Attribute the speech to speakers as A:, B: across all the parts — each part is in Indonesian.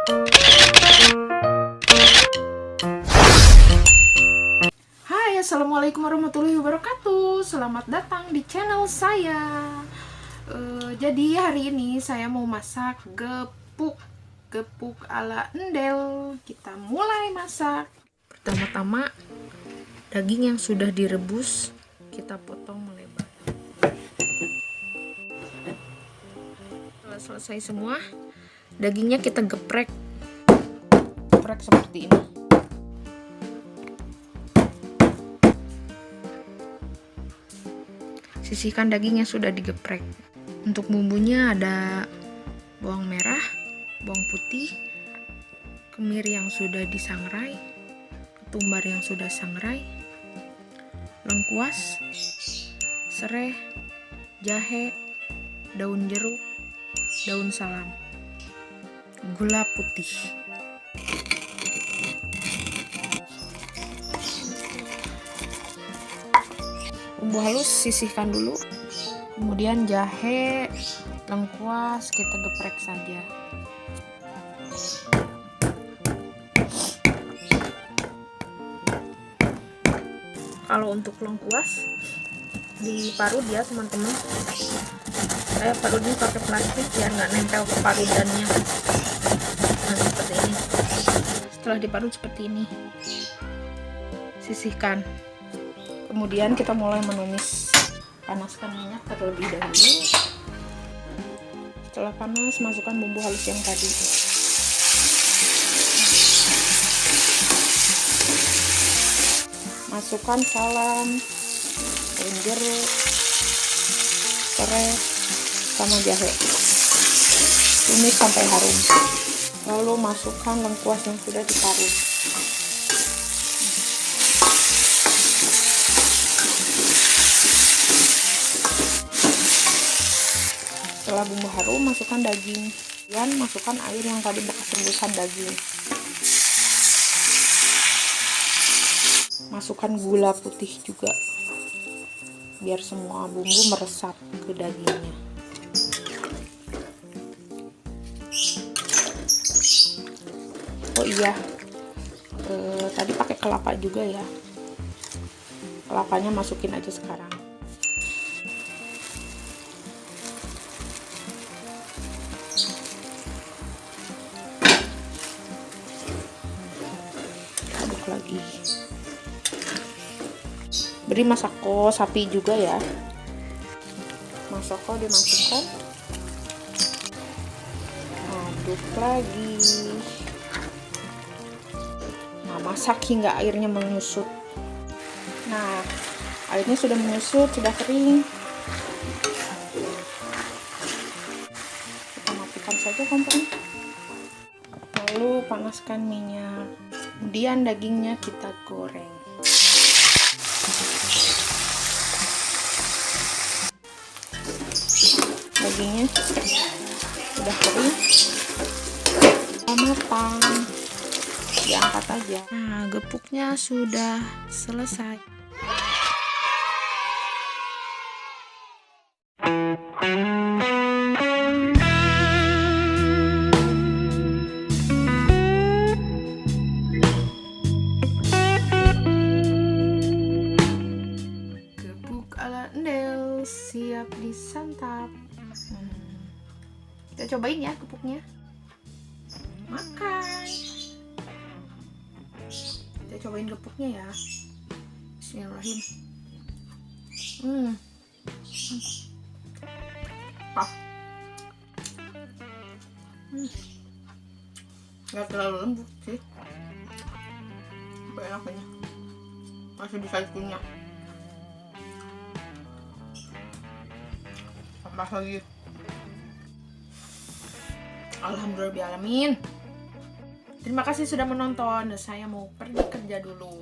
A: Hai, assalamualaikum warahmatullahi wabarakatuh. Selamat datang di channel saya. Jadi hari ini saya mau masak gepuk ala endel. Kita mulai masak. Pertama-tama daging yang sudah direbus kita potong melebar. Setelah selesai semua, dagingnya kita geprek seperti ini. Sisihkan daging yang sudah digeprek. Untuk bumbunya ada bawang merah, bawang putih, kemiri yang sudah disangrai, ketumbar yang sudah sangrai, lengkuas, serai, jahe, daun jeruk, daun salam, gula putih. Bumbu halus sisihkan dulu, kemudian jahe, lengkuas kita geprek saja. Kalau untuk lengkuas diparut ya teman-teman, saya parutnya pakai plastik biar nggak nempel ke parutannya. Nah, seperti ini. Setelah diparut seperti ini, sisihkan. Kemudian kita mulai menumis. Panaskan minyak terlebih dahulu. Setelah panas, masukkan bumbu halus yang tadi. Masukkan salam, daun jeruk, serai, sama jahe. Tumis sampai harum. Lalu masukkan lengkuas yang sudah diparut. Setelah bumbu harum, masukkan daging dan masukkan air yang tadi bekas rebusan daging. Masukkan gula putih juga biar semua bumbu meresap ke dagingnya. Oh iya, tadi pakai kelapa juga ya. Kelapanya masukin aja sekarang. Aduk lagi. Beri masako sapi juga ya. Masako dimasukkan. Aduk lagi. Nah, masak hingga airnya menyusut. Nah, airnya sudah menyusut, sudah kering. Kita matikan saja kompornya. Lalu panaskan minyak. Kemudian dagingnya kita goreng. Dagingnya sudah kering, matang, diangkat aja. Nah, gepuknya sudah selesai. Gepuk ala endel siap disantap. Kita cobain ya gepuknya. Makan. Kita cobain gepuknya ya. Bismillahirrahmanirrahim. Nggak terlalu lembut sih. Enaknya masih bisa dikunyah. Tambah lagi. Alhamdulillahirrahmanirrahim. Terima kasih sudah menonton. Saya mau pergi kerja dulu.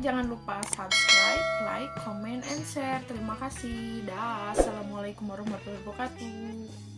A: Jangan lupa subscribe, like, comment, and share. Terima kasih. Dah. Assalamualaikum warahmatullahi wabarakatuh.